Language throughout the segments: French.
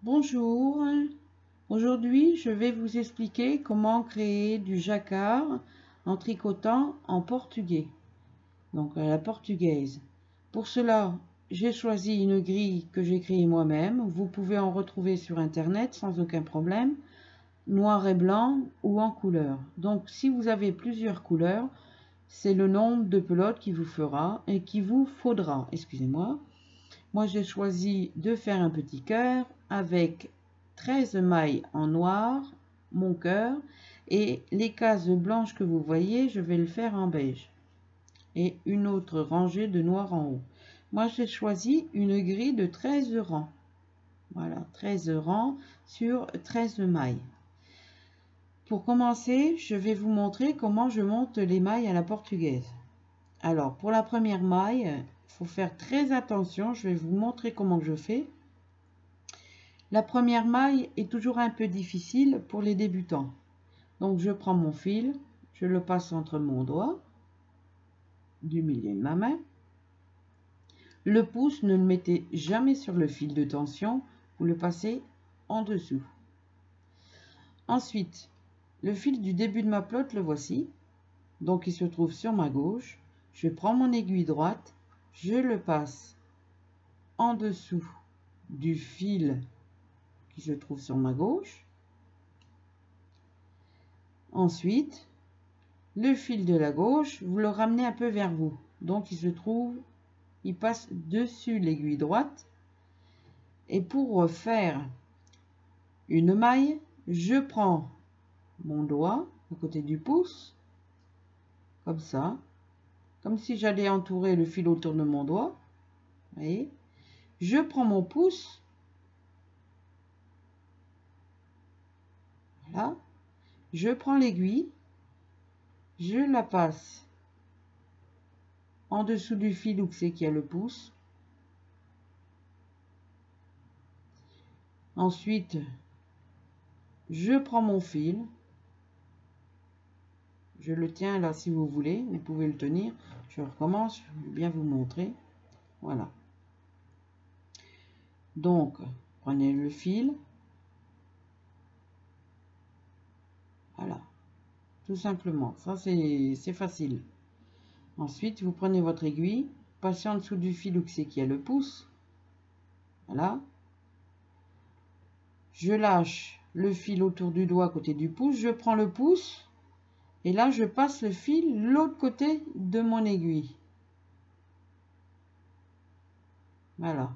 Bonjour, aujourd'hui je vais vous expliquer comment créer du jacquard en tricotant en portugais, donc à la portugaise. Pour cela, j'ai choisi une grille que j'ai créée moi-même. Vous pouvez en retrouver sur internet sans aucun problème, noir et blanc ou en couleur. Donc si vous avez plusieurs couleurs, c'est le nombre de pelotes qui vous fera et qui vous faudra, excusez-moi. Moi j'ai choisi de faire un petit cœur avec 13 mailles en noir, mon cœur, et les cases blanches que vous voyez, je vais le faire en beige. Et une autre rangée de noir en haut. Moi j'ai choisi une grille de 13 rangs. Voilà, 13 rangs sur 13 mailles. Pour commencer, je vais vous montrer comment je monte les mailles à la portugaise. Alors, pour la première maille, il faut faire très attention. Je vais vous montrer comment je fais. La première maille est toujours un peu difficile pour les débutants. Donc je prends mon fil, je le passe entre mon doigt, du milieu de ma main. Le pouce, ne le mettez jamais sur le fil de tension, vous le passez en dessous. Ensuite, le fil du début de ma pelote, le voici. Donc il se trouve sur ma gauche. Je prends mon aiguille droite, je le passe en dessous du fil qui se trouve sur ma gauche. Ensuite, le fil de la gauche, vous le ramenez un peu vers vous. Donc il passe dessus l'aiguille droite. Et pour faire une maille, je prends mon doigt à côté du pouce, comme ça, comme si j'allais entourer le fil autour de mon doigt. Vous voyez, je prends mon pouce, voilà, je prends l'aiguille, je la passe en dessous du fil où c'est qu'il y a le pouce. Ensuite, je prends mon fil, je le tiens là si vous voulez, vous pouvez le tenir. Je recommence, je vais bien vous montrer. Voilà. Donc, prenez le fil. Voilà. Tout simplement. Ça, c'est facile. Ensuite, vous prenez votre aiguille, passez en dessous du fil où c'est qu'il y a le pouce. Voilà. Je lâche le fil autour du doigt à côté du pouce. Je prends le pouce. Et là, je passe le fil l'autre côté de mon aiguille. Voilà.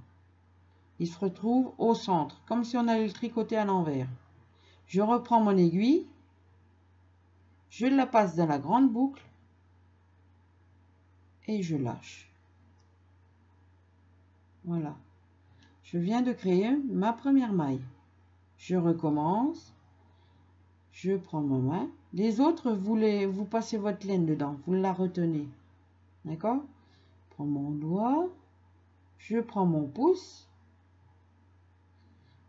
Il se retrouve au centre, comme si on allait le tricoter à l'envers. Je reprends mon aiguille. Je la passe dans la grande boucle. Et je lâche. Voilà. Je viens de créer ma première maille. Je recommence. Je prends ma main. Les autres, vous passez votre laine dedans. Vous la retenez. D'accord? Je prends mon doigt. Je prends mon pouce.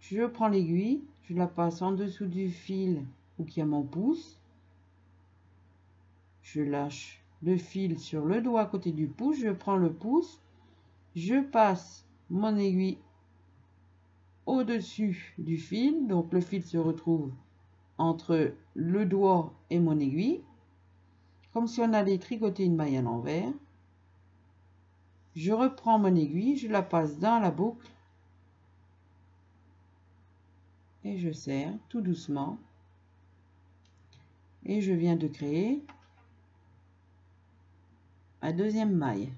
Je prends l'aiguille. Je la passe en dessous du fil où il y a mon pouce. Je lâche le fil sur le doigt à côté du pouce. Je prends le pouce. Je passe mon aiguille au-dessus du fil. Donc le fil se retrouve entre le doigt et mon aiguille, comme si on allait tricoter une maille à l'envers. Je reprends mon aiguille, je la passe dans la boucle et je serre tout doucement. Et je viens de créer ma deuxième maille.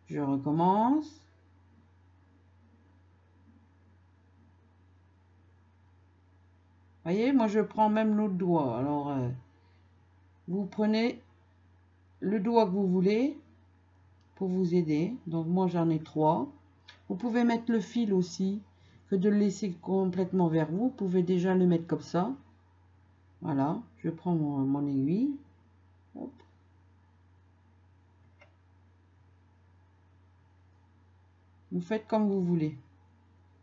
Je recommence. Voyez, moi je prends même l'autre doigt. Alors, vous prenez le doigt que vous voulez pour vous aider. Donc moi j'en ai 3. Vous pouvez mettre le fil aussi, que de le laisser complètement vers vous. Vous pouvez déjà le mettre comme ça. Voilà, je prends mon aiguille. Hop. Vous faites comme vous voulez.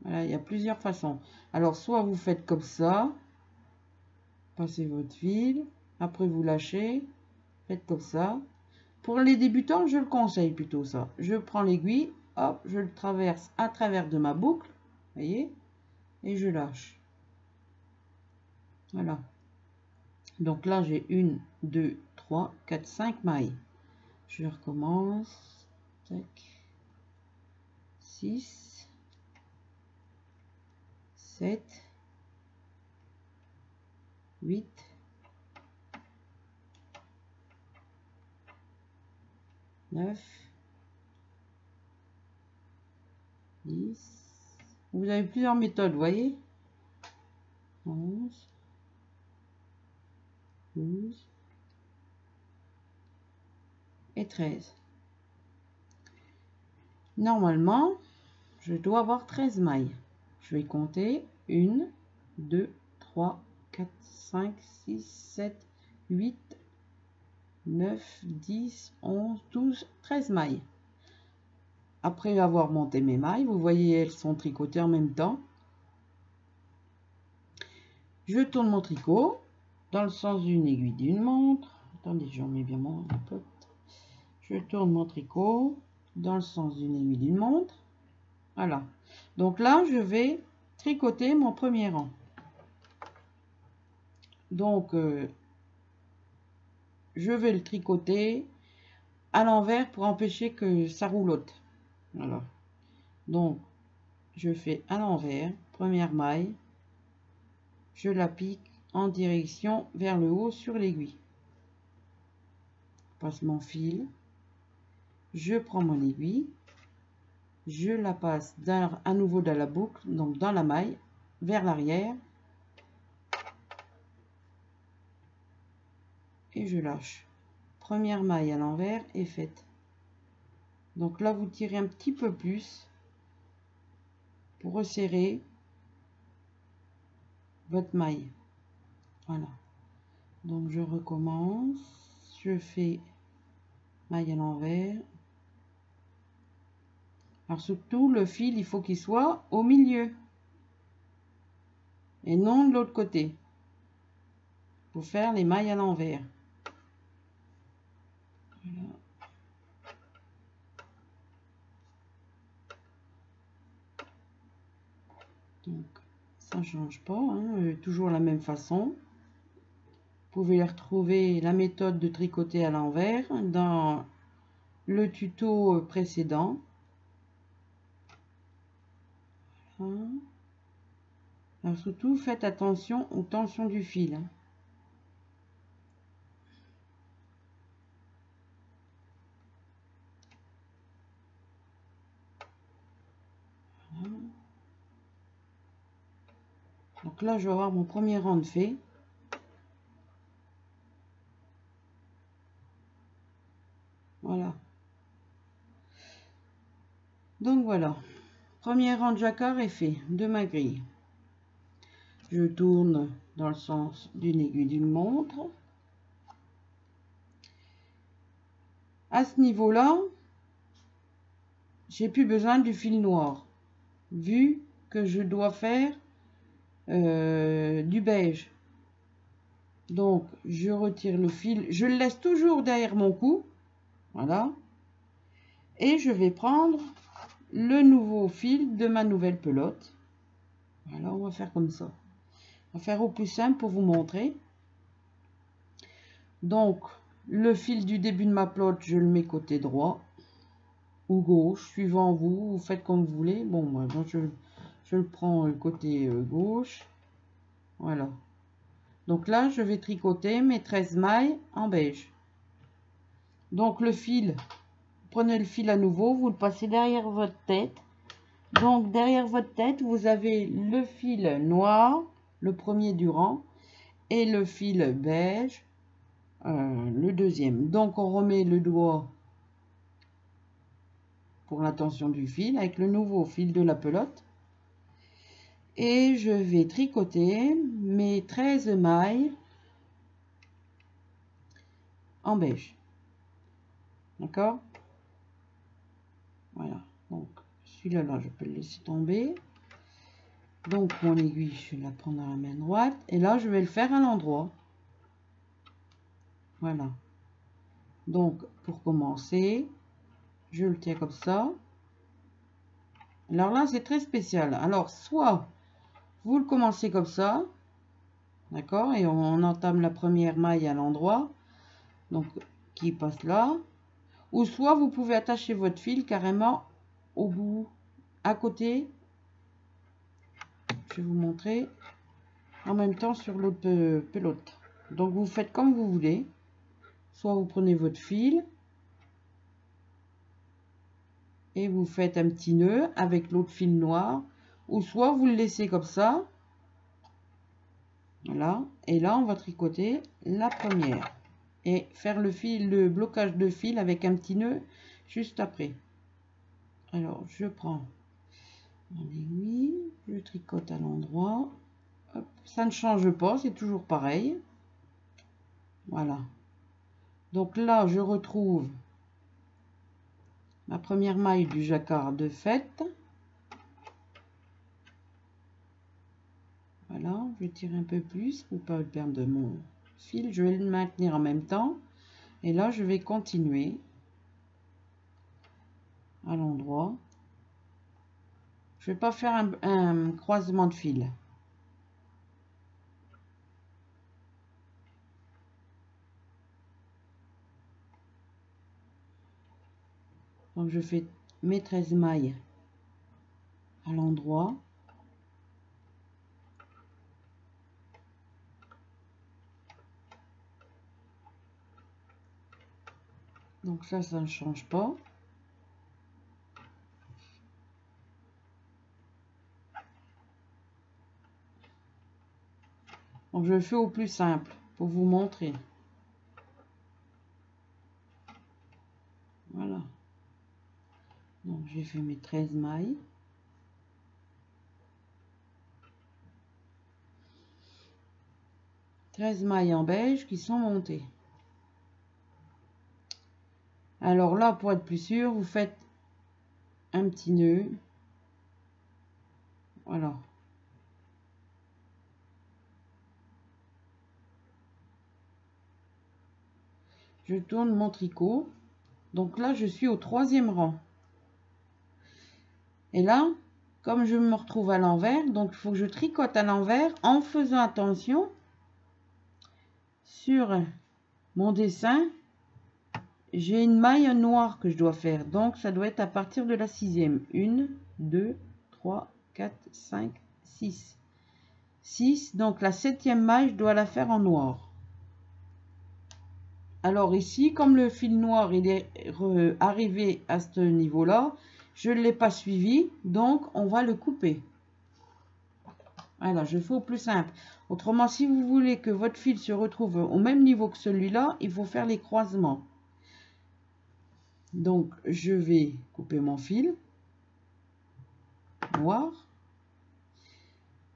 Voilà, il y a plusieurs façons. Alors, soit vous faites comme ça. Passez votre fil. Après, vous lâchez. Faites comme ça. Pour les débutants, je le conseille plutôt ça. Je prends l'aiguille. Hop, je le traverse à travers de ma boucle. voyez, et je lâche. Voilà. Donc là, j'ai 1, 2, 3, 4, 5 mailles. Je recommence. Tac. 6, 7, 8, 9, 10. Vous avez plusieurs méthodes, vous voyez. 11, 12 et 13. Normalement, je dois avoir 13 mailles. Je vais compter 1, 2, 3, 4, 5, 6, 7, 8, 9, 10, 11, 12, 13 mailles. Après avoir monté mes mailles, vous voyez, elles sont tricotées en même temps. Je tourne mon tricot dans le sens d'une aiguille d'une montre. Attendez, j'en mets bien mon pote. Je tourne mon tricot dans le sens d'une aiguille d'une montre. Voilà. Donc là, je vais tricoter mon premier rang. Donc, je vais le tricoter à l'envers pour empêcher que ça roulotte. Voilà. Donc, je fais à l'envers, première maille, je la pique en direction vers le haut sur l'aiguille. Je passe mon fil, je prends mon aiguille, je la passe à nouveau dans la boucle, donc dans la maille, vers l'arrière, et je lâche. Première maille à l'envers est faite. Donc là, vous tirez un petit peu plus pour resserrer votre maille. Voilà. Donc je recommence, je fais maille à l'envers. Alors surtout, le fil, il faut qu'il soit au milieu et non de l'autre côté pour faire les mailles à l'envers. Voilà. Donc ça change pas, hein, toujours la même façon. Vous pouvez retrouver la méthode de tricoter à l'envers dans le tuto précédent. Voilà. Alors surtout, faites attention aux tensions du fil. Hein. Voilà. Donc là, je vais avoir mon premier rang de fait. Voilà. Donc voilà. Premier rang de jacquard est fait de ma grille. Je tourne dans le sens d'une aiguille d'une montre. À ce niveau-là, j'ai plus besoin du fil noir, vu que je dois faire du beige. Donc, je retire le fil, je le laisse toujours derrière mon cou, voilà. Et je vais prendre le nouveau fil de ma nouvelle pelote. Voilà, on va faire comme ça. On va faire au plus simple pour vous montrer. Donc, le fil du début de ma pelote, je le mets côté droit ou gauche, suivant vous, vous faites comme vous voulez. Bon, moi, je le prends côté gauche. Voilà. Donc là, je vais tricoter mes 13 mailles en beige. Donc le fil, prenez le fil à nouveau, vous le passez derrière votre tête. Donc derrière votre tête, vous avez le fil noir, le premier du rang, et le fil beige, le deuxième. Donc on remet le doigt pour la tension du fil avec le nouveau fil de la pelote. Et je vais tricoter mes 13 mailles en beige. D'accord? Voilà. Donc celui-là, là, je peux le laisser tomber. Donc mon aiguille, je vais la prendre dans la main droite. Et là, je vais le faire à l'endroit. Voilà. Donc pour commencer, je le tiens comme ça. Alors là, c'est très spécial. Alors, soit vous le commencez comme ça, d'accord, et on entame la première maille à l'endroit, donc qui passe là, ou soit vous pouvez attacher votre fil carrément au bout, à côté. Je vais vous montrer en même temps sur l'autre pelote. Donc vous faites comme vous voulez. Soit vous prenez votre fil et vous faites un petit nœud avec l'autre fil noir, ou soit vous le laissez comme ça. Voilà, et là on va tricoter la première et faire le blocage de fil avec un petit nœud juste après. Alors je prends mon aiguille, je tricote à l'endroit, ça ne change pas, c'est toujours pareil. Voilà, donc là je retrouve ma première maille du jacquard de fait. Voilà, je tire un peu plus pour pas perdre mon fil, je vais le maintenir en même temps et là je vais continuer à l'endroit. Je vais pas faire un croisement de fil. Donc je fais mes 13 mailles à l'endroit. Donc ça ne change pas. Donc je le fais au plus simple pour vous montrer. Voilà. Donc j'ai fait mes 13 mailles. Mailles en beige qui sont montées. Alors là, pour être plus sûr, vous faites un petit nœud. Voilà. Je tourne mon tricot. Donc là, je suis au 3e rang. Et là, comme je me retrouve à l'envers, donc il faut que je tricote à l'envers en faisant attention sur mon dessin. J'ai une maille noire que je dois faire, donc ça doit être à partir de la 6e. 1, 2, 3, 4, 5, 6. 6, donc la 7e maille, je dois la faire en noir. Alors ici, comme le fil noir il est arrivé à ce niveau-là, je ne l'ai pas suivi, donc on va le couper. Voilà, je fais au plus simple. Autrement, si vous voulez que votre fil se retrouve au même niveau que celui-là, il faut faire les croisements. Donc, je vais couper mon fil noir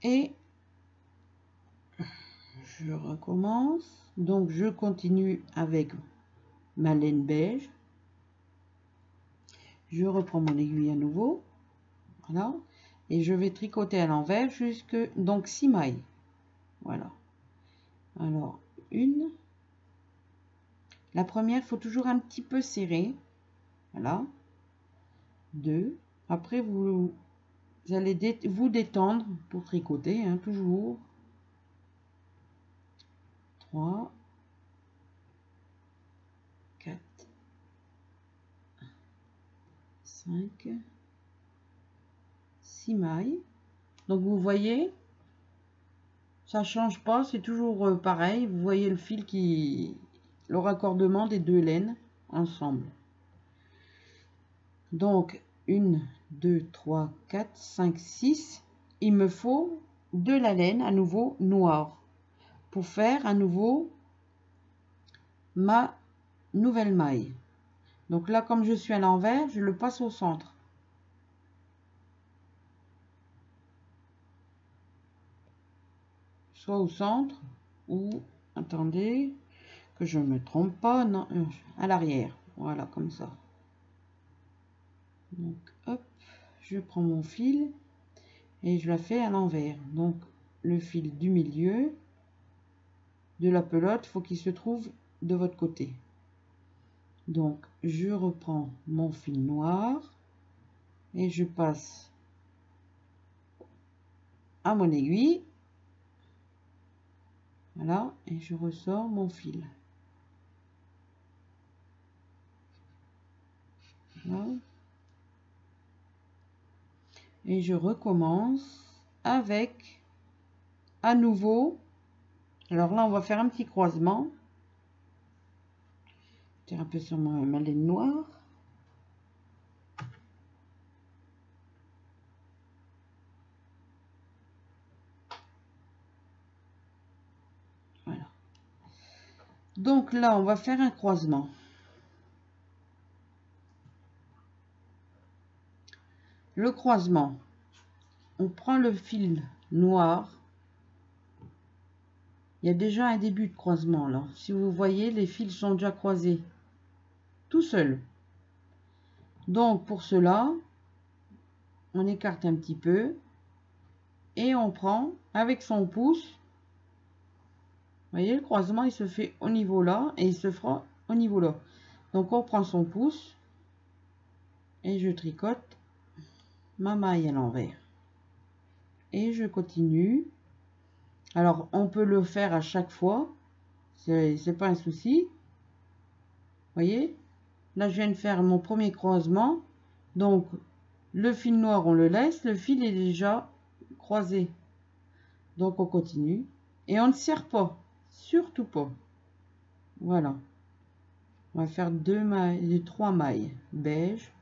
et je recommence. Donc, je continue avec ma laine beige. Je reprends mon aiguille à nouveau. Voilà. Et je vais tricoter à l'envers jusque donc 6 mailles. Voilà. Alors, une. La première, il faut toujours un petit peu serrer. Voilà. 2. Après, vous allez vous détendre pour tricoter, hein, toujours. 3, 4, 5, 6 mailles. Donc vous voyez, ça change pas, c'est toujours pareil. Vous voyez le fil le raccordement des deux laines ensemble. Donc 1, 2, 3, 4, 5, 6. Il me faut de la laine à nouveau noire pour faire à nouveau ma nouvelle maille. Donc là, comme je suis à l'envers, je le passe au centre. Soit au centre ou, attendez, que je ne me trompe pas, non, à l'arrière. Voilà, comme ça. Donc, hop, je prends mon fil et je la fais à l'envers. Donc, le fil du milieu de la pelote, faut qu'il se trouve de votre côté. Donc, je reprends mon fil noir et je passe à mon aiguille. Voilà, et je ressors mon fil. Voilà. Et je recommence avec à nouveau. Alors là, on va faire un petit croisement. Je tire un peu sur ma laine noire. Voilà. Donc là, on va faire un croisement. Le croisement, on prend le fil noir. Il y a déjà un début de croisement là. Si vous voyez, les fils sont déjà croisés tout seul. Donc pour cela, on écarte un petit peu et on prend avec son pouce. Vous voyez, le croisement il se fait au niveau là et il se fera au niveau là. Donc on prend son pouce et je tricote ma maille à l'envers et je continue. Alors on peut le faire à chaque fois, c'est pas un souci. Vous voyez, là je viens de faire mon premier croisement, donc le fil noir on le laisse, le fil est déjà croisé, donc on continue et on ne serre pas, surtout pas. Voilà, on va faire 3 mailles beige.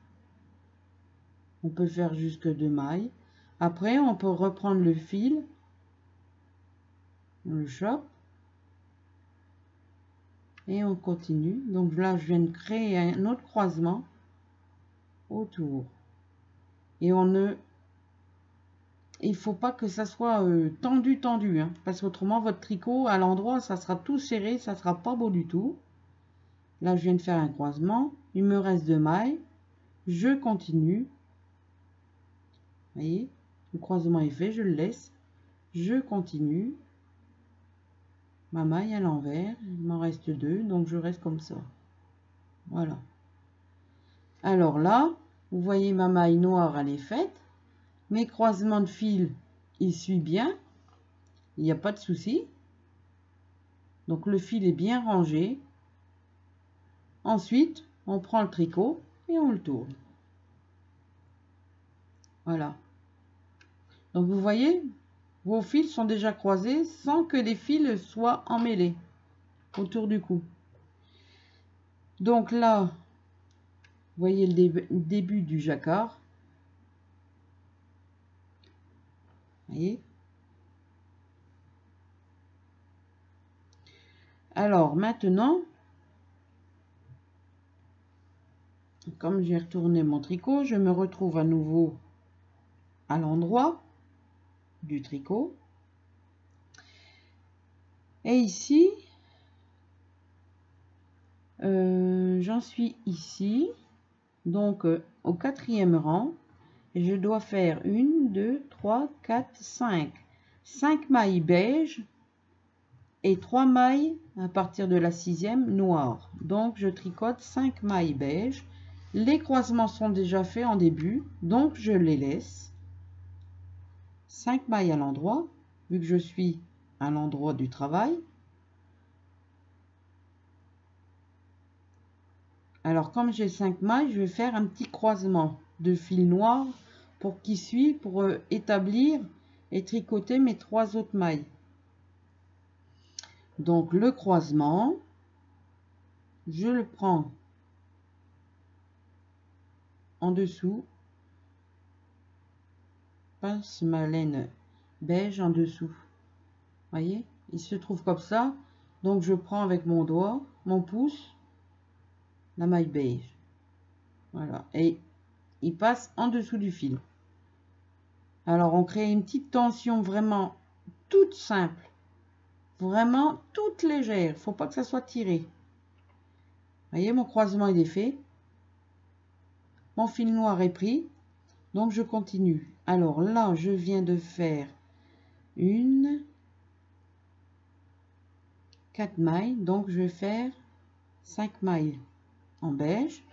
On peut faire jusque 2 mailles. Après, on peut reprendre le fil, on le chope et on continue. Donc là, je viens de créer un autre croisement autour. Et il faut pas que ça soit tendu, hein, parce qu'autrement, votre tricot, à l'endroit, ça sera tout serré, ça sera pas beau du tout. Là, je viens de faire un croisement. Il me reste 2 mailles. Je continue. Vous voyez, le croisement est fait, je le laisse. Je continue. Ma maille à l'envers, il m'en reste 2, donc je reste comme ça. Voilà. Alors là, vous voyez ma maille noire, elle est faite. Mes croisements de fil, ils suivent bien. Il n'y a pas de souci. Donc le fil est bien rangé. Ensuite, on prend le tricot et on le tourne. Voilà. Donc vous voyez, vos fils sont déjà croisés sans que les fils soient emmêlés autour du cou. Donc là, vous voyez le début du jacquard. Vous voyez. Alors maintenant, comme j'ai retourné mon tricot, je me retrouve à nouveau à l'endroit du tricot. Et ici, j'en suis ici, donc au 4e rang. Et je dois faire 1, 2, 3, 4, 5. 5 mailles beige et 3 mailles à partir de la 6e noire. Donc je tricote 5 mailles beige. Les croisements sont déjà faits en début, donc je les laisse. 5 mailles à l'endroit, vu que je suis à l'endroit du travail. Alors comme j'ai 5 mailles, je vais faire un petit croisement de fil noir pour qu'il suive, pour établir et tricoter mes 3 autres mailles. Donc le croisement, je le prends en dessous, passe ma laine beige en dessous. Voyez, il se trouve comme ça. Donc je prends avec mon doigt, mon pouce, la maille beige. Voilà, et il passe en dessous du fil. Alors on crée une petite tension vraiment toute simple, vraiment toute légère. Faut pas que ça soit tiré. Voyez, mon croisement il est fait. Mon fil noir est pris, donc je continue. Alors là, je viens de faire 4 mailles, donc je vais faire 5 mailles en beige.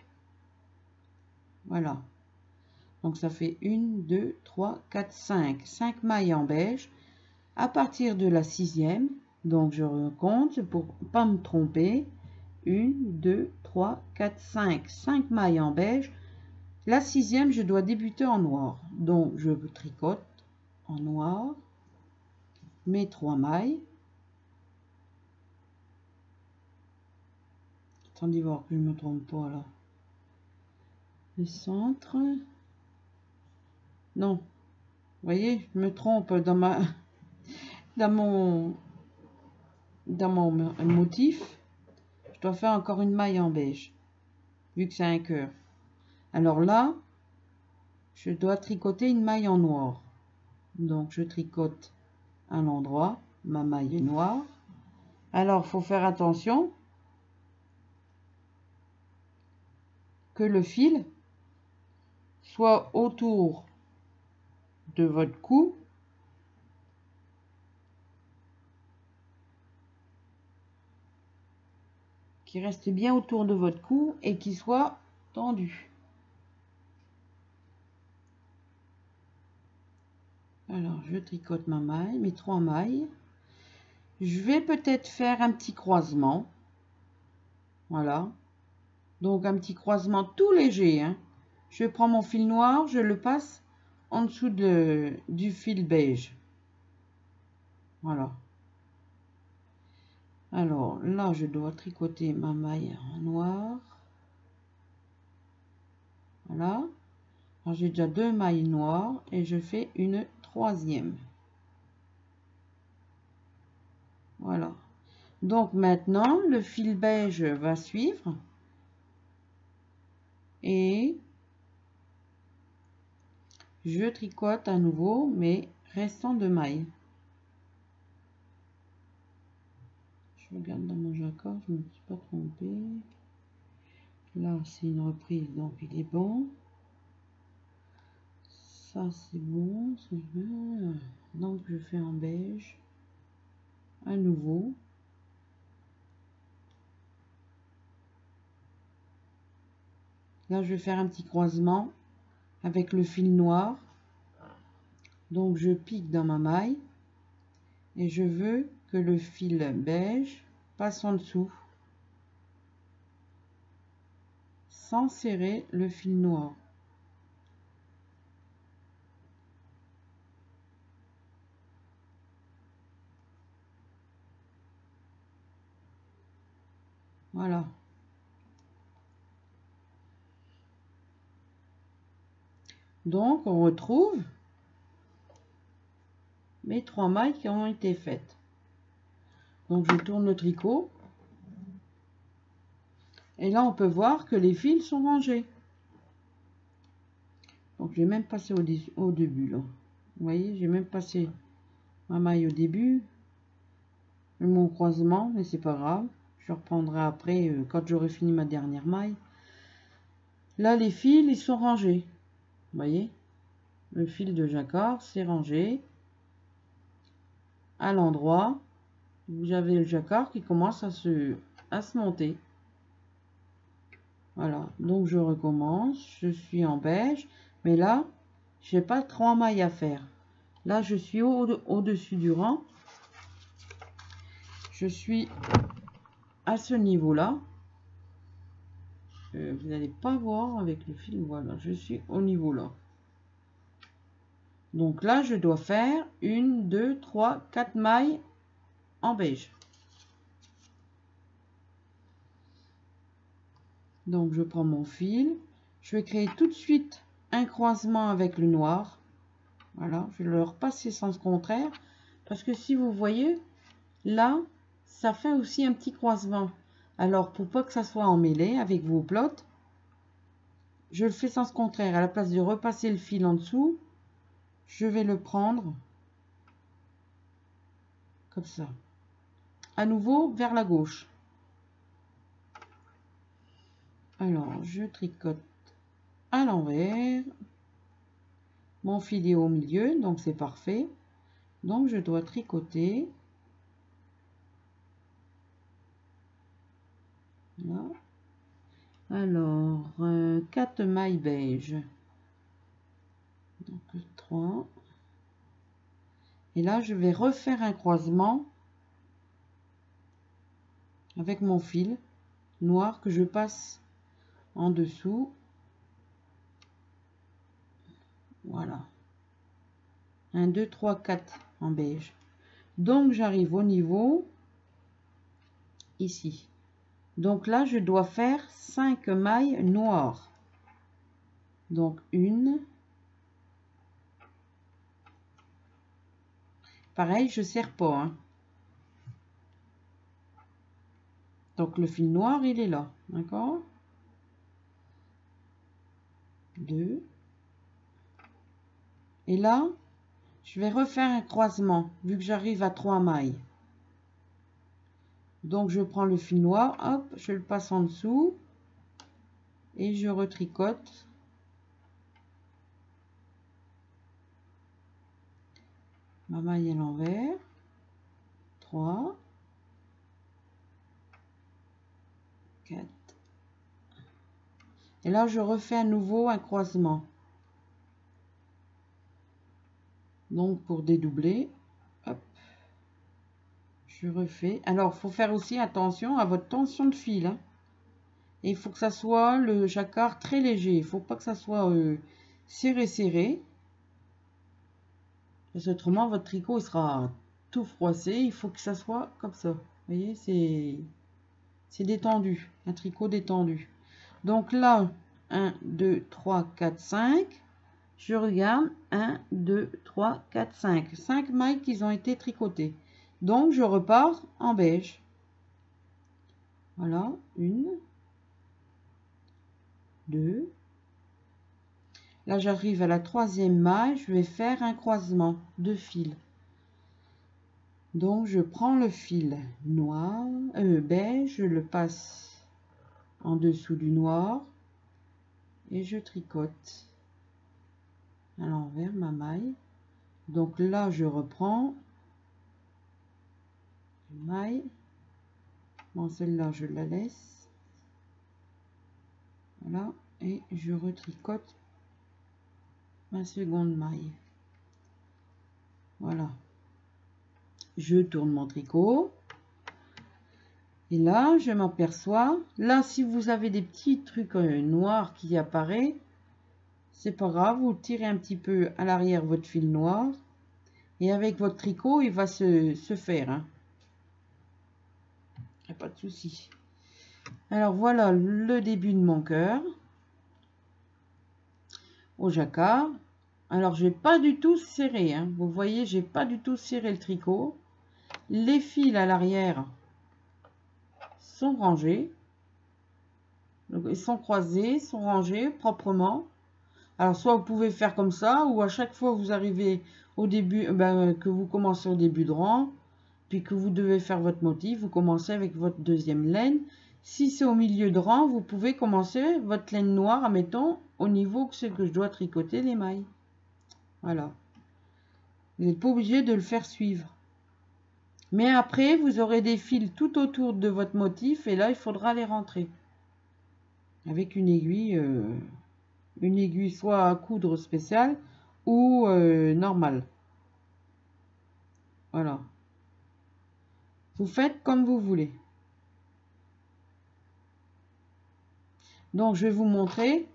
Voilà. Donc ça fait 1, 2, 3, 4, 5. 5 mailles en beige. À partir de la 6e, donc je recompte pour ne pas me tromper. 1, 2, 3, 4, 5. 5 mailles en beige. La 6e, je dois débuter en noir. Donc je tricote en noir mes 3 mailles. Attendez voir que je ne me trompe pas là. Le centre. Non. Vous voyez, je me trompe dans mon motif. Je dois faire encore une maille en beige. Vu que c'est un cœur. Alors là, je dois tricoter une maille en noir. Donc je tricote à l'endroit ma maille noire. Alors il faut faire attention que le fil soit autour de votre cou, qui reste bien autour de votre cou et qui soit tendu. Alors je tricote ma maille, mes 3 mailles. Je vais peut-être faire un petit croisement. Voilà. Donc un petit croisement tout léger, hein. Je prends mon fil noir, je le passe en dessous du fil beige. Voilà. Alors là, je dois tricoter ma maille en noir. Voilà. Alors j'ai déjà 2 mailles noires et je fais une 3e. Voilà. Donc maintenant, le fil beige va suivre. Et je tricote à nouveau mes restants de mailles. Je regarde dans mon jacquard, je ne me suis pas trompée. Là, c'est une reprise, donc il est bon. Ça, c'est bon. Donc, je fais en beige. À nouveau. Là, je vais faire un petit croisement avec le fil noir. Donc, je pique dans ma maille. Et je veux que le fil beige passe en dessous. Sans serrer le fil noir. Voilà. Donc, on retrouve mes 3 mailles qui ont été faites. Donc, je tourne le tricot. Et là, on peut voir que les fils sont rangés. Donc, j'ai même passé au début, là. Vous voyez, j'ai même passé ma maille au début. Mon croisement, mais c'est pas grave. Je reprendrai après, quand j'aurai fini ma dernière maille. Là, les fils, ils sont rangés. Vous voyez, le fil de jacquard, c'est rangé. À l'endroit, vous avez le jacquard qui commence à se monter. Voilà, donc je recommence. Je suis en beige, mais là, j'ai pas 3 mailles à faire. Là, je suis au-dessus du rang. Je suis à ce niveau-là. Vous n'allez pas voir avec le fil. Voilà, je suis au niveau là. Donc là, je dois faire 1, 2, 3, 4 mailles en beige. Donc, je prends mon fil. Je vais créer tout de suite un croisement avec le noir. Voilà, je vais le repasser sens contraire. Parce que si vous voyez, là, ça fait aussi un petit croisement. Alors, pour pas que ça soit emmêlé avec vos plots, je le fais sens contraire. À la place de repasser le fil en dessous, je vais le prendre comme ça. À nouveau, vers la gauche. Alors, je tricote à l'envers. Mon fil est au milieu, donc c'est parfait. Donc, je dois tricoter. Là. Alors, 4 mailles beige. Donc 3. Et là, je vais refaire un croisement avec mon fil noir que je passe en dessous. Voilà. 1, 2, 3, 4 en beige. Donc, j'arrive au niveau ici. Donc là, je dois faire 5 mailles noires. Donc, une. Pareil, je ne serre pas. Hein. Donc, le fil noir, il est là. D'accord? 2. Et là, je vais refaire un croisement, vu que j'arrive à 3 mailles. Donc, je prends le fil noir, hop, je le passe en dessous. Et je retricote. Ma maille à l'envers. 3. 4. Et là, je refais à nouveau un croisement. Donc, pour dédoubler, hop, je refais. Alors, il faut faire aussi attention à votre tension de fil. Hein. Et il faut que ça soit le jacquard très léger. Il ne faut pas que ça soit serré. Parce qu'autrement, votre tricot il sera tout froissé. Il faut que ça soit comme ça. Vous voyez, c'est détendu. Un tricot détendu. Donc là, 1, 2, 3, 4, 5. Je regarde 1, 2, 3, 4, 5. 5 mailles qui ont été tricotées. Donc, je repars en beige. Voilà, 1, 2. Là, j'arrive à la 3e maille. Je vais faire un croisement de fil. Donc, je prends le fil noir, beige, je le passe en dessous du noir et je tricote à l'envers ma maille. Donc là, je reprends une maille. Bon, celle-là, je la laisse. Voilà, et je retricote ma seconde maille. Voilà. Je tourne mon tricot. Et là, je m'aperçois. Là, si vous avez des petits trucs noirs qui apparaissent, c'est pas grave. Vous tirez un petit peu à l'arrière votre fil noir. Et avec votre tricot, il va se faire. Hein. Il n'y a pas de souci. Alors, voilà le début de mon cœur. Au jacquard. Alors, j'ai pas du tout serré. Hein. Vous voyez, j'ai pas du tout serré le tricot. Les fils à l'arrière sont rangés. Donc, ils sont croisés, sont rangés proprement. Alors, soit vous pouvez faire comme ça, ou à chaque fois que vous arrivez au début, que vous commencez au début de rang, puis que vous devez faire votre motif, vous commencez avec votre deuxième laine. Si c'est au milieu de rang, vous pouvez commencer votre laine noire, admettons, au niveau que c'est que je dois tricoter les mailles. Voilà. Vous n'êtes pas obligé de le faire suivre. Mais après, vous aurez des fils tout autour de votre motif, et là, il faudra les rentrer. Avec une aiguille soit à coudre spéciale ou normale. Voilà. Vous faites comme vous voulez. Donc, je vais vous montrer,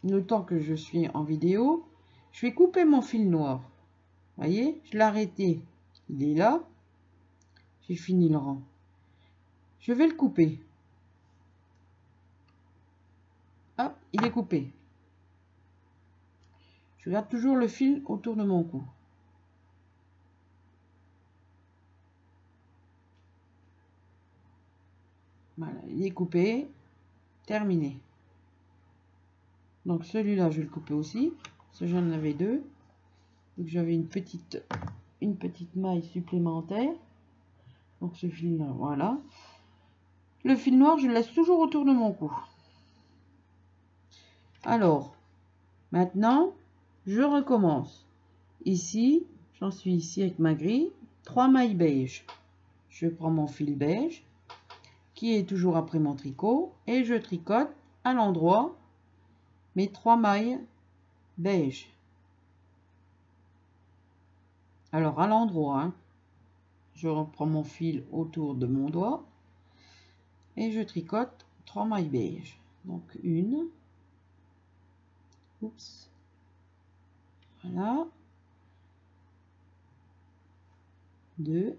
le temps que je suis en vidéo, je vais couper mon fil noir. Vous voyez, je l'ai arrêté. Il est là. J'ai fini le rang. Je vais le couper. Hop, il est coupé. Je garde toujours le fil autour de mon cou. Voilà, il est coupé. Terminé. Donc celui-là, je vais le couper aussi. Parce que j'en avais deux. Donc j'avais une petite maille supplémentaire. Donc ce fil-là, voilà. Le fil noir, je le laisse toujours autour de mon cou. Alors, maintenant, je recommence. Ici, j'en suis ici avec ma grille. 3 mailles beige. Je prends mon fil beige, qui est toujours après mon tricot, et je tricote à l'endroit mes 3 mailles beige. Alors à l'endroit, hein, je reprends mon fil autour de mon doigt et je tricote 3 mailles beige. Donc une, oups, voilà, 2,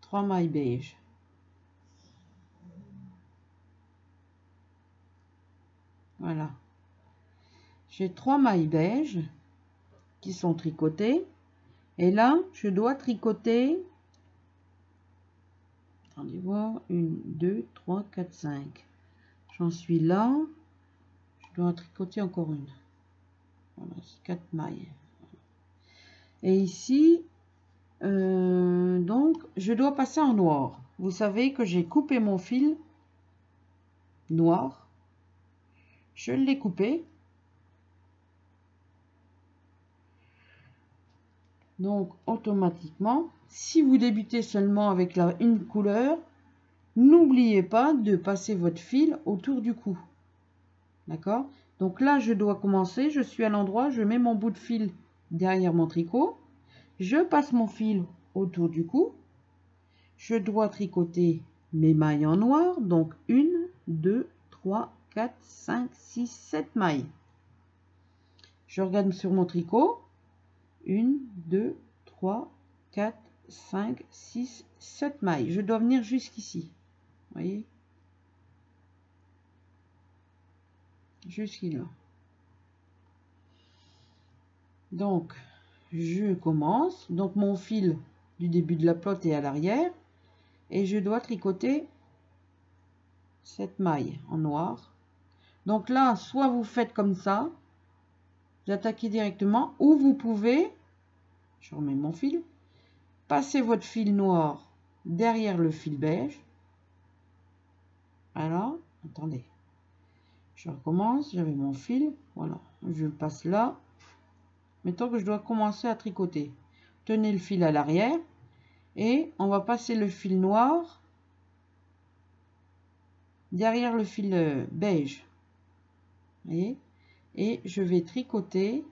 3 mailles beige. Voilà. J'ai 3 mailles beige qui sont tricotées. Et là, je dois tricoter. Attendez voir. 1, 2, 3, 4, 5. J'en suis là. Je dois tricoter encore une. Voilà, c'est 4 mailles. Et ici, donc, je dois passer en noir. Vous savez que j'ai coupé mon fil noir. Je l'ai coupé. Donc, automatiquement, si vous débutez seulement avec une couleur, n'oubliez pas de passer votre fil autour du cou. D'accord? Donc là, je dois commencer. Je suis à l'endroit, je mets mon bout de fil derrière mon tricot. Je passe mon fil autour du cou. Je dois tricoter mes mailles en noir. Donc 1, 2, 3, 4, 5, 6, 7 mailles. Je regarde sur mon tricot. 1, 2, 3, 4, 5, 6, 7 mailles. Je dois venir jusqu'ici. Vous voyez? Jusqu'ici là. Donc, je commence. Donc, mon fil du début de la pelote est à l'arrière. Et je dois tricoter cette maille en noir. Donc là, soit vous faites comme ça, vous attaquez directement, ou vous pouvez, je remets mon fil, passer votre fil noir derrière le fil beige. Alors, attendez, je recommence, j'avais mon fil, voilà, je le passe là. Mettons que je dois commencer à tricoter. Tenez le fil à l'arrière et on va passer le fil noir derrière le fil beige. Vous voyez? Et je vais tricoter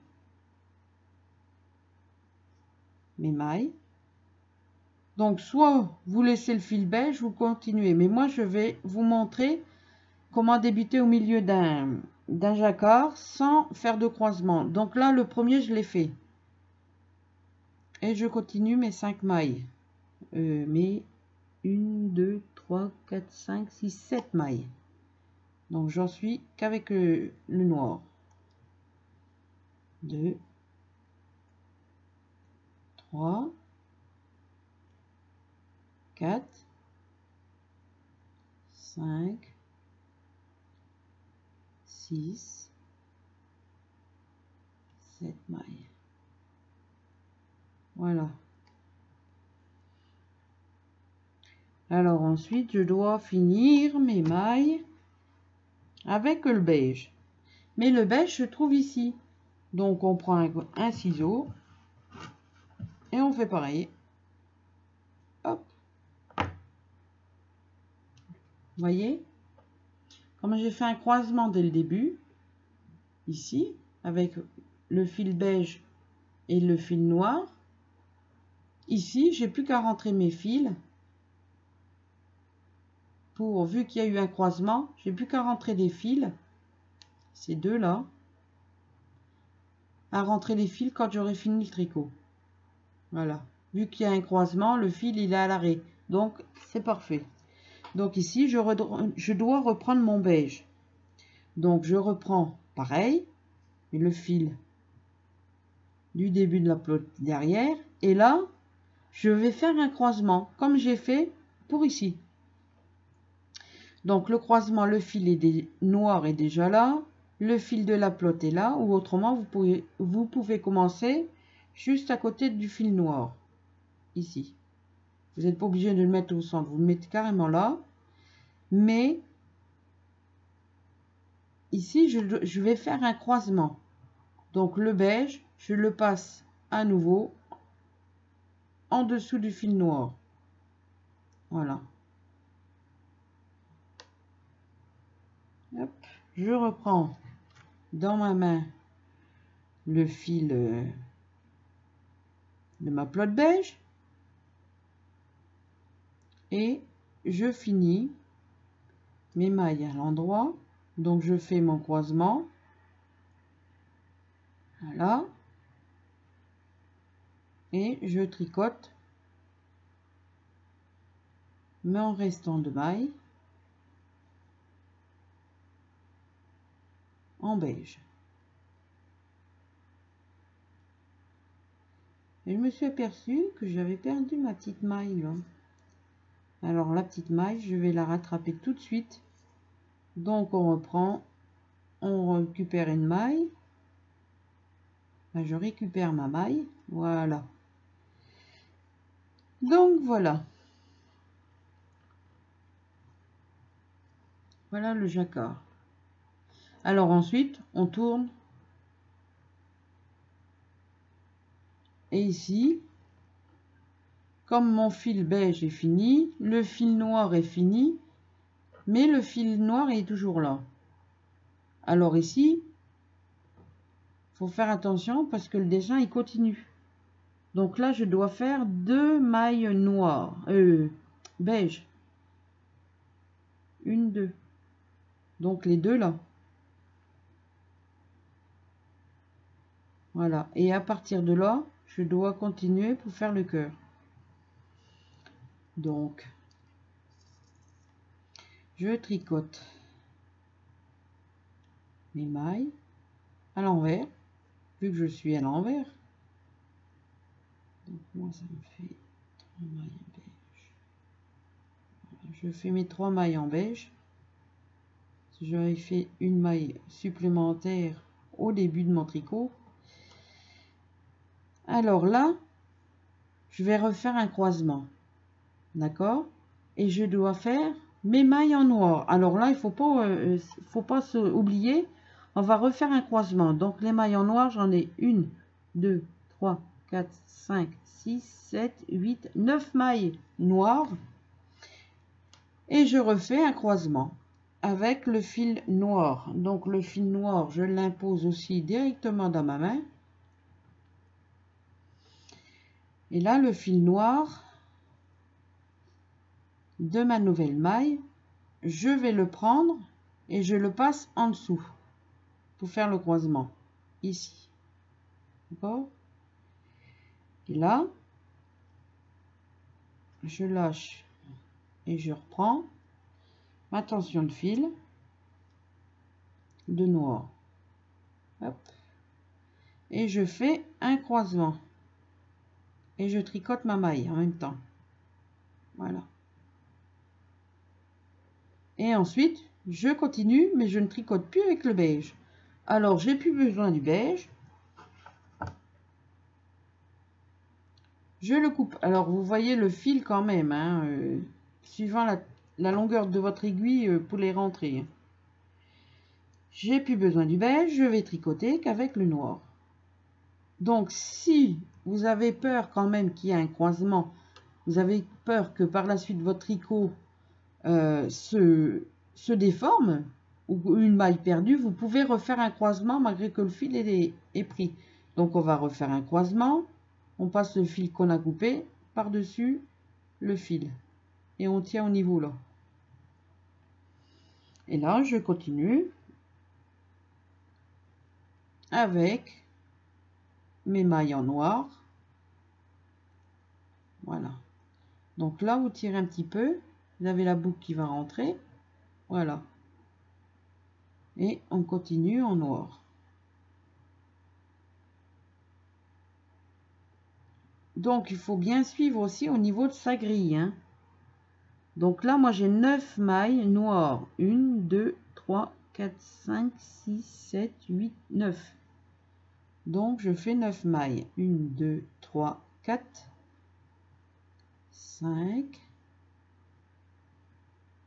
mes mailles. Donc soit vous laissez le fil beige, vous continuez, mais moi je vais vous montrer comment débuter au milieu d'un jacquard sans faire de croisement. Donc là le premier je l'ai fait et je continue mes 5 mailles, mes 1, 2, 3, 4, 5, 6, 7 mailles. Donc j'en suis qu'avec le noir. 2, 3, 4, 5, 6, 7 mailles. Voilà. Alors ensuite, je dois finir mes mailles avec le beige. Mais le beige se trouve ici. Donc on prend un ciseau et on fait pareil. Hop. Vous voyez? Comme j'ai fait un croisement dès le début, ici, avec le fil beige et le fil noir, ici, j'ai plus qu'à rentrer mes fils. Vu qu'il y a eu un croisement, j'ai plus qu'à rentrer des fils, ces deux là, à rentrer les fils quand j'aurai fini le tricot. Voilà, vu qu'il y a un croisement, le fil il est à l'arrêt, donc c'est parfait. Donc ici je dois reprendre mon beige, donc je reprends pareil le fil du début de la pelote derrière, et là je vais faire un croisement comme j'ai fait pour ici. Donc le croisement, le fil noir est déjà là, le fil de la pelote est là, ou autrement vous pouvez commencer juste à côté du fil noir, ici. Vous n'êtes pas obligé de le mettre au centre, vous le mettez carrément là, mais ici je vais faire un croisement. Donc le beige, je le passe à nouveau en dessous du fil noir. Voilà. Hop, je reprends dans ma main le fil de ma pelote beige et je finis mes mailles à l'endroit. Donc je fais mon croisement, voilà, et je tricote mon restant de mailles en beige. Et je me suis aperçue que j'avais perdu ma petite maille là. Alors la petite maille, je vais la rattraper tout de suite. Donc on reprend, on récupère une maille. Je récupère ma maille, voilà. Donc voilà. Voilà le jacquard. Alors ensuite, on tourne. Et ici, comme mon fil beige est fini, le fil noir est fini, mais le fil noir est toujours là. Alors ici, faut faire attention parce que le dessin il continue. Donc là, je dois faire 2 mailles noires, beige. 1, 2. Donc les deux là. Voilà. Et à partir de là, je dois continuer pour faire le cœur. Donc, je tricote mes mailles à l'envers, vu que je suis à l'envers. Donc moi, ça me fait 3 mailles en beige. Voilà, je fais mes 3 mailles en beige. J'avais fait une maille supplémentaire au début de mon tricot. Alors là, je vais refaire un croisement, d'accord, et je dois faire mes mailles en noir. Alors là, il faut pas oublier, on va refaire un croisement. Donc les mailles en noir, j'en ai 1, 2, 3, 4, 5, 6, 7, 8, 9 mailles noires, et je refais un croisement avec le fil noir. Donc le fil noir, je l'impose aussi directement dans ma main. Et là, le fil noir de ma nouvelle maille, je vais le prendre et je le passe en dessous pour faire le croisement, ici. D'accord? Et là, je lâche et je reprends ma tension de fil de noir. Hop. Et je fais un croisement. Et je tricote ma maille en même temps. Voilà. Et ensuite, je continue, mais je ne tricote plus avec le beige. Alors, j'ai plus besoin du beige. Je le coupe. Alors, vous voyez le fil quand même, hein, suivant la longueur de votre aiguille pour les rentrer. J'ai plus besoin du beige, je vais tricoter qu'avec le noir. Donc, si vous avez peur quand même qu'il y ait un croisement, vous avez peur que par la suite votre tricot se déforme, ou une maille perdue, vous pouvez refaire un croisement malgré que le fil est pris. Donc, on va refaire un croisement. On passe le fil qu'on a coupé par-dessus le fil. Et on tient au niveau là. Et là, je continue avec mes mailles en noir. Voilà. Donc là, vous tirez un petit peu. Vous avez la boucle qui va rentrer. Voilà. Et on continue en noir. Donc, il faut bien suivre aussi au niveau de sa grille. Hein. Donc là, moi, j'ai 9 mailles noires. 1, 2, 3, 4, 5, 6, 7, 8, 9. Donc, je fais 9 mailles. 1, 2, 3, 4, 5,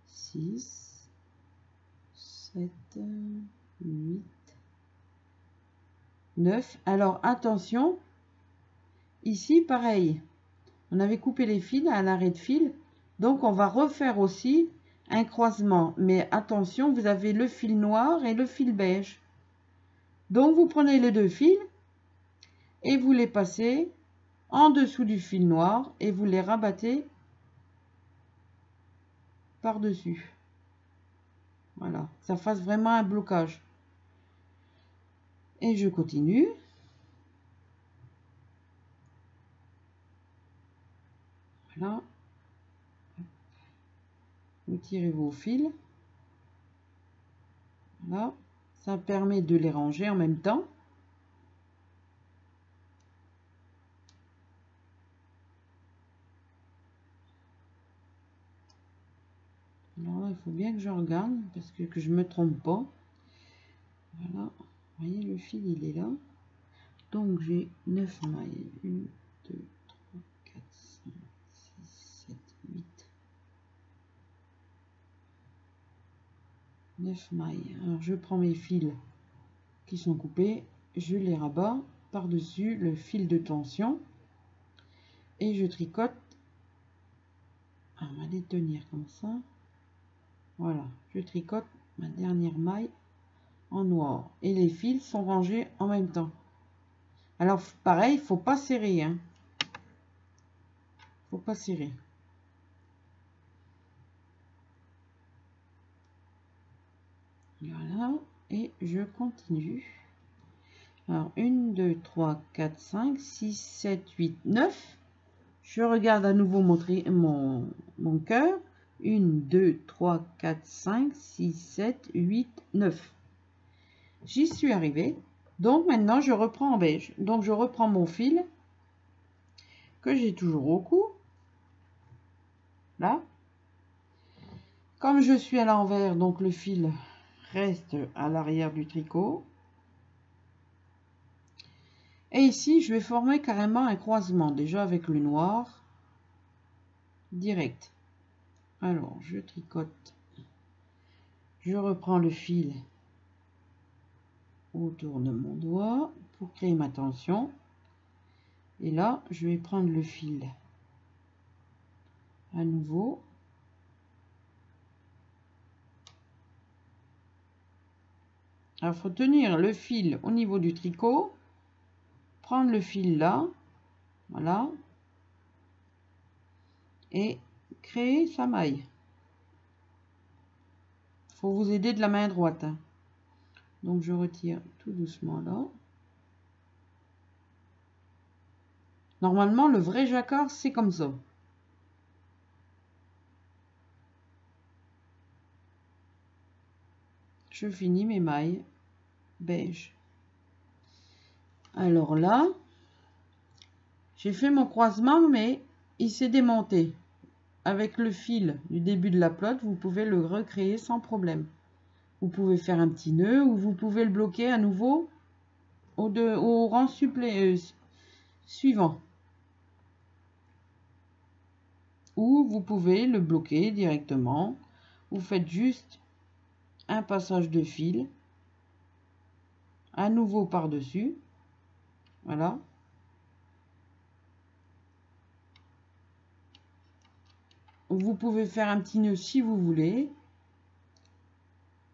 6, 7, 8, 9. Alors, attention. Ici, pareil. On avait coupé les fils à l'arrêt de fil. Donc, on va refaire aussi un croisement. Mais attention, vous avez le fil noir et le fil beige. Donc vous prenez les deux fils et vous les passez en dessous du fil noir et vous les rabattez par-dessus. Voilà, ça fasse vraiment un blocage. Et je continue. Voilà. Vous tirez vos fils. Voilà. Ça permet de les ranger en même temps. Alors là, il faut bien que je regarde parce que je me trompe pas. Voilà. Vous voyez, le fil, il est là. Donc, j'ai 9 mailles. 1, 2, 3, 4, 5, 6, 7, 8. 9 mailles. Alors, je prends mes fils qui sont coupés. Je les rabats par-dessus le fil de tension. Et je tricote. On va les tenir comme ça. Voilà. Je tricote ma dernière maille en noir. Et les fils sont rangés en même temps. Alors, pareil, il ne faut pas serrer. Hein. Faut pas serrer. Voilà. Et je continue. Alors, 1, 2, 3, 4, 5, 6, 7, 8, 9. Je regarde à nouveau mon cœur. 1, 2, 3, 4, 5, 6, 7, 8, 9. J'y suis arrivée. Donc, maintenant, je reprends en beige. Donc, je reprends mon fil que j'ai toujours au cou. Là. Comme je suis à l'envers, donc le fil reste à l'arrière du tricot. Et ici, je vais former carrément un croisement, déjà avec le noir, direct. Alors, je tricote. Je reprends le fil autour de mon doigt pour créer ma tension. Et là, je vais prendre le fil à nouveau. Alors, il faut tenir le fil au niveau du tricot. Prendre le fil là. Voilà. Et créer sa maille. Il faut vous aider de la main droite. Hein. Donc, je retire tout doucement là. Normalement, le vrai jacquard, c'est comme ça. Je finis mes mailles beige. Alors là, j'ai fait mon croisement, mais il s'est démonté. Avec le fil du début de la pelote, vous pouvez le recréer sans problème. Vous pouvez faire un petit nœud ou vous pouvez le bloquer à nouveau au rang suivant. Ou vous pouvez le bloquer directement. Vous faites juste un passage de fil. À nouveau par-dessus. Voilà. Vous pouvez faire un petit nœud si vous voulez.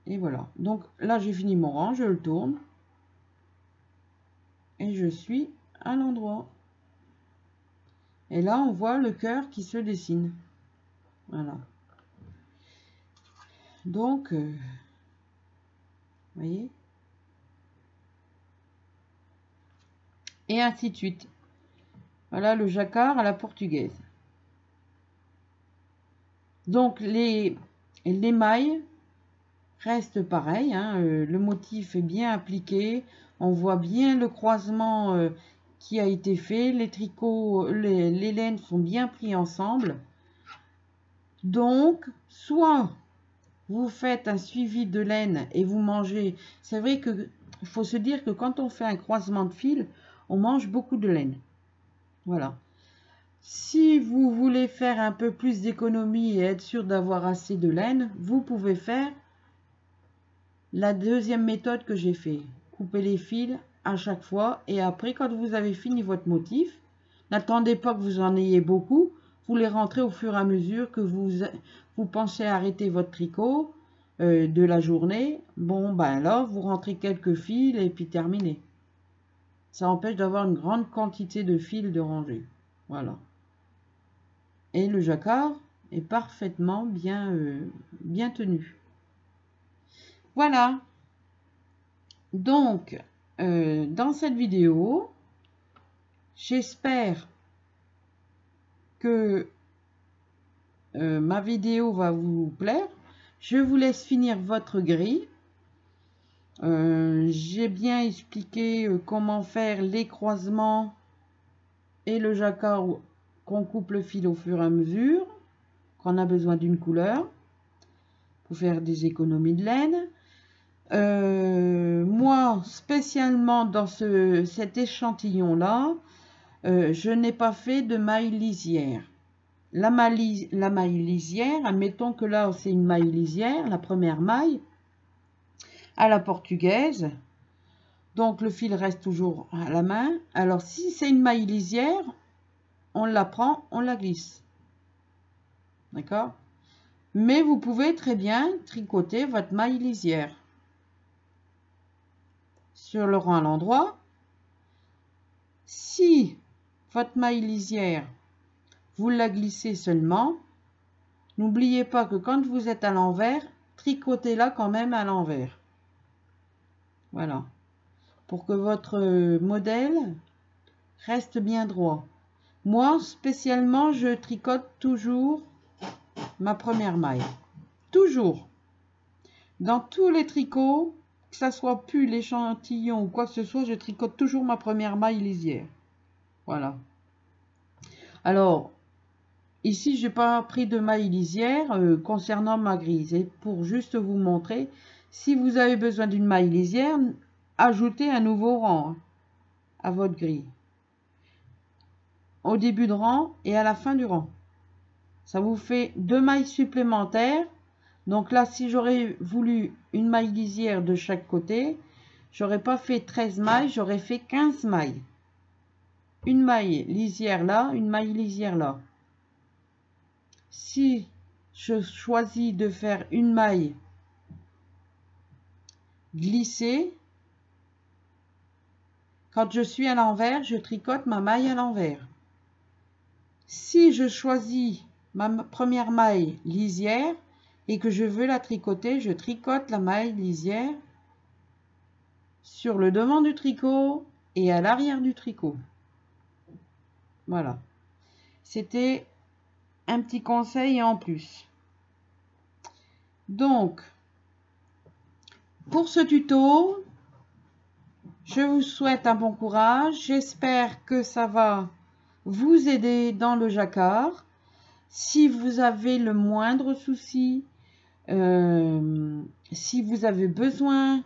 Et voilà. Donc là, j'ai fini mon rang. Je le tourne. Et je suis à l'endroit. Et là, on voit le cœur qui se dessine. Voilà. Donc, vous voyez. Et ainsi de suite. Voilà le jacquard à la portugaise. Donc, les mailles restent pareilles. Hein, le motif est bien appliqué. On voit bien le croisement qui a été fait. Les tricots, les laines sont bien pris ensemble. Donc, soit vous faites un suivi de laine et vous mangez. C'est vrai que il faut se dire que quand on fait un croisement de fil, on mange beaucoup de laine. Voilà. Si vous voulez faire un peu plus d'économie et être sûr d'avoir assez de laine, vous pouvez faire la deuxième méthode que j'ai fait. Couper les fils à chaque fois et après, quand vous avez fini votre motif, n'attendez pas que vous en ayez beaucoup. Vous les rentrez au fur et à mesure que vous pensez arrêter votre tricot. de la journée, bon ben là vous rentrez quelques fils et puis terminé. Ça empêche d'avoir une grande quantité de fils de rangée. Voilà. Et le jacquard est parfaitement bien tenu. Voilà. Donc, dans cette vidéo, j'espère que ma vidéo va vous plaire. Je vous laisse finir votre grille. J'ai bien expliqué comment faire les croisements et le jacquard qu'on coupe le fil au fur et à mesure qu'on a besoin d'une couleur pour faire des économies de laine. Moi, spécialement dans cet échantillon-là, je n'ai pas fait de maille lisière. La maille lisière, admettons que là, c'est une maille lisière, la première maille, à la portugaise. Donc, le fil reste toujours à la main. Alors, si c'est une maille lisière, on la prend, on la glisse. D'accord? Mais vous pouvez très bien tricoter votre maille lisière. Sur le rang à l'endroit. Si votre maille lisière, vous la glissez seulement, n'oubliez pas que quand vous êtes à l'envers, tricotez-la quand même à l'envers. Voilà. Pour que votre modèle reste bien droit. Moi, spécialement, je tricote toujours ma première maille. Toujours. Dans tous les tricots, que ça soit pull, échantillon ou quoi que ce soit, je tricote toujours ma première maille lisière. Voilà. Alors, ici, je n'ai pas pris de maille lisière concernant ma grille. C'est pour juste vous montrer. Si vous avez besoin d'une maille lisière, ajoutez un nouveau rang à votre grille. Au début de rang et à la fin du rang. Ça vous fait 2 mailles supplémentaires. Donc là, si j'aurais voulu une maille lisière de chaque côté, j'aurais pas fait 13 mailles, j'aurais fait 15 mailles. Une maille lisière là, une maille lisière là. Si je choisis de faire une maille glissée, quand je suis à l'envers, je tricote ma maille à l'envers. Si je choisis ma première maille lisière et que je veux la tricoter, je tricote la maille lisière sur le devant du tricot et à l'arrière du tricot. Voilà. C'était un petit conseil en plus. Donc, pour ce tuto, je vous souhaite un bon courage. J'espère que ça va vous aider dans le jacquard. Si vous avez le moindre souci, si vous avez besoin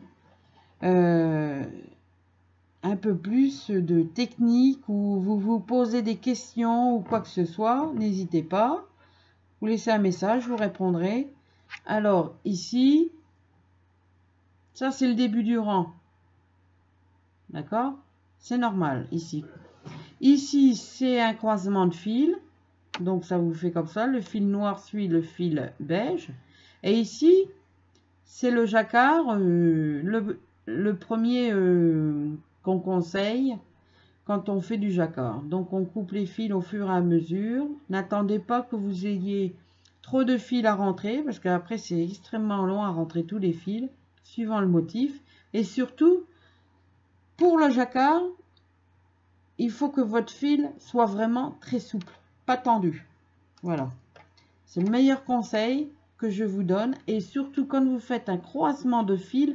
un peu plus de technique ou vous vous posez des questions ou quoi que ce soit, n'hésitez pas. Vous laissez un message, je vous répondrai. Alors ici, ça c'est le début du rang. D'accord? C'est normal ici. Ici, c'est un croisement de fil. Donc, ça vous fait comme ça. Le fil noir suit le fil beige. Et ici, c'est le jacquard, le premier qu'on conseille quand on fait du jacquard. Donc, on coupe les fils au fur et à mesure. N'attendez pas que vous ayez trop de fils à rentrer, parce qu'après, c'est extrêmement long à rentrer tous les fils, suivant le motif. Et surtout, pour le jacquard, il faut que votre fil soit vraiment très souple, pas tendu. Voilà. C'est le meilleur conseil que je vous donne. Et surtout, quand vous faites un croisement de fils,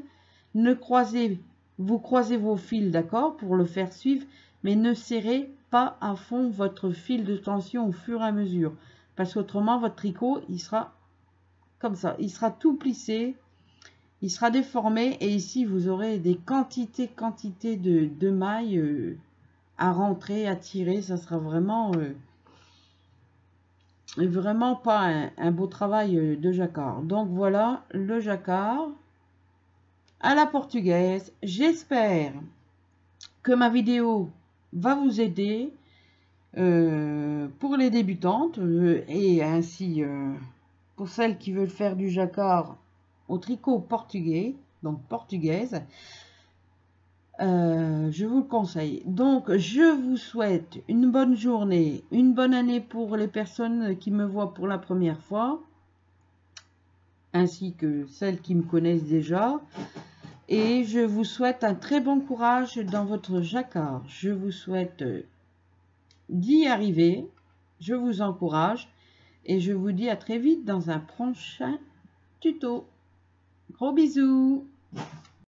vous croisez vos fils, d'accord, pour le faire suivre, mais ne serrez pas à fond votre fil de tension au fur et à mesure. Parce qu'autrement, votre tricot, il sera comme ça. Il sera tout plissé, il sera déformé. Et ici, vous aurez des quantités de mailles à rentrer, à tirer. Ça sera vraiment pas un beau travail de jacquard. Donc voilà le jacquard à la portugaise. J'espère que ma vidéo va vous aider pour les débutantes et ainsi pour celles qui veulent faire du jacquard au tricot portugais, donc portugaise, je vous le conseille. Donc, je vous souhaite une bonne journée, une bonne année pour les personnes qui me voient pour la première fois, ainsi que celles qui me connaissent déjà. Et je vous souhaite un très bon courage dans votre jacquard. Je vous souhaite d'y arriver. Je vous encourage. Et je vous dis à très vite dans un prochain tuto. Gros bisous!